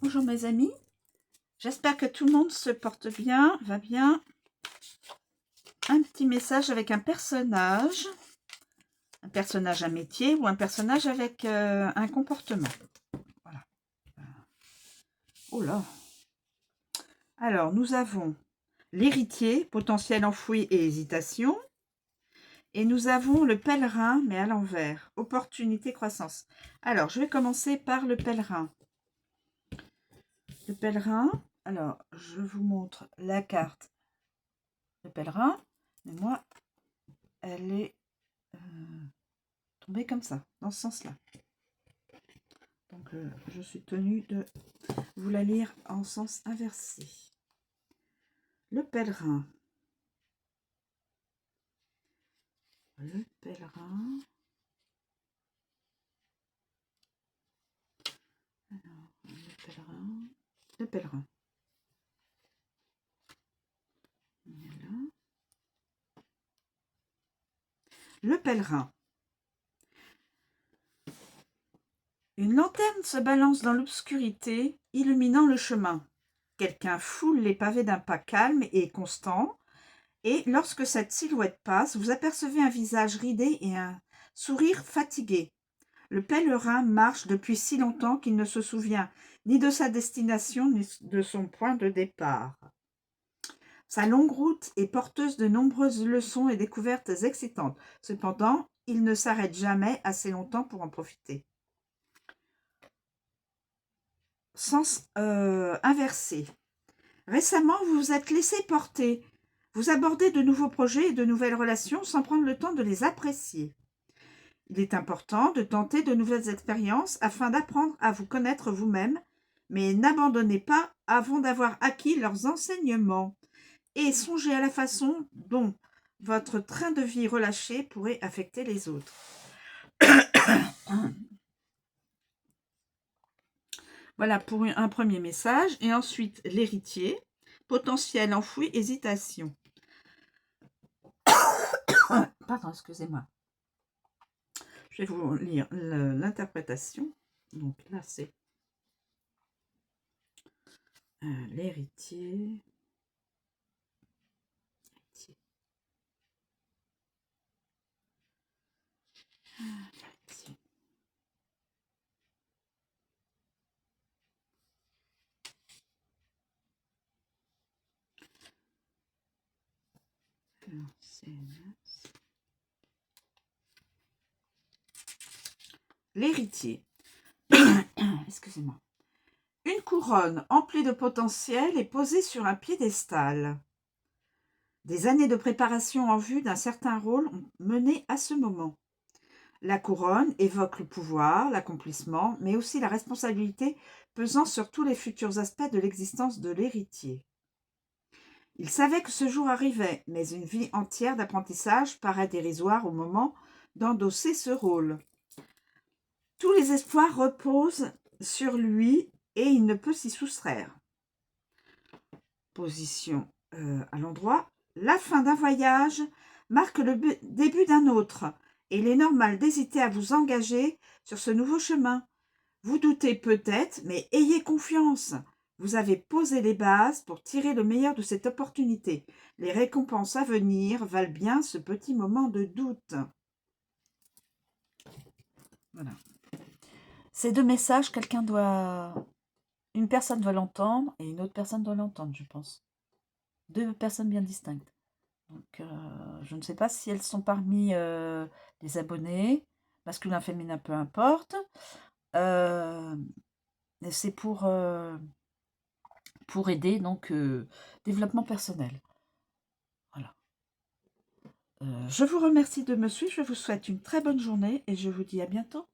Bonjour mes amis, j'espère que tout le monde se porte bien, va bien. Un petit message avec un personnage à métier ou un personnage avec un comportement. Voilà. Oh là. Alors, nous avons l'héritier, potentiel enfoui et hésitation. Et nous avons le pèlerin, mais à l'envers, opportunité, croissance. Alors, je vais commencer par le pèlerin. Le pèlerin, alors, je vous montre la carte. Le pèlerin, mais moi, elle est tombée comme ça, dans ce sens-là. Donc, je suis tenue de vous la lire en sens inversé. Le pèlerin. Le pèlerin. Alors, le pèlerin. Le pèlerin. Voilà. Le pèlerin. Une lanterne se balance dans l'obscurité, illuminant le chemin. Quelqu'un foule les pavés d'un pas calme et constant, et lorsque cette silhouette passe, vous apercevez un visage ridé et un sourire fatigué. Le pèlerin marche depuis si longtemps qu'il ne se souvient ni de sa destination ni de son point de départ. Sa longue route est porteuse de nombreuses leçons et découvertes excitantes. Cependant, il ne s'arrête jamais assez longtemps pour en profiter. Sens inversé. Récemment, vous vous êtes laissé porter. Vous abordez de nouveaux projets et de nouvelles relations sans prendre le temps de les apprécier. Il est important de tenter de nouvelles expériences afin d'apprendre à vous connaître vous-même, mais n'abandonnez pas avant d'avoir acquis leurs enseignements et songez à la façon dont votre train de vie relâché pourrait affecter les autres. Voilà pour un premier message. Et ensuite, l'héritier, potentiel enfoui, hésitation. Pardon, excusez-moi. Je vais vous lire l'interprétation. Donc là, c'est l'héritier. L'héritier. Excusez-moi. Une couronne emplie de potentiel est posée sur un piédestal. Des années de préparation en vue d'un certain rôle ont mené à ce moment. La couronne évoque le pouvoir, l'accomplissement, mais aussi la responsabilité pesant sur tous les futurs aspects de l'existence de l'héritier. Il savait que ce jour arrivait, mais une vie entière d'apprentissage paraît dérisoire au moment d'endosser ce rôle. Tous les espoirs reposent sur lui et il ne peut s'y soustraire. Position à l'endroit. La fin d'un voyage marque le début d'un autre et il est normal d'hésiter à vous engager sur ce nouveau chemin. Vous doutez peut-être, mais ayez confiance. Vous avez posé les bases pour tirer le meilleur de cette opportunité. Les récompenses à venir valent bien ce petit moment de doute. Voilà. Ces deux messages, une personne doit l'entendre et une autre personne doit l'entendre, je pense. Deux personnes bien distinctes. Donc, je ne sais pas si elles sont parmi les abonnés, masculin, féminin, peu importe. C'est pour aider, donc, développement personnel. Voilà. Je vous remercie de me suivre, je vous souhaite une très bonne journée et je vous dis à bientôt.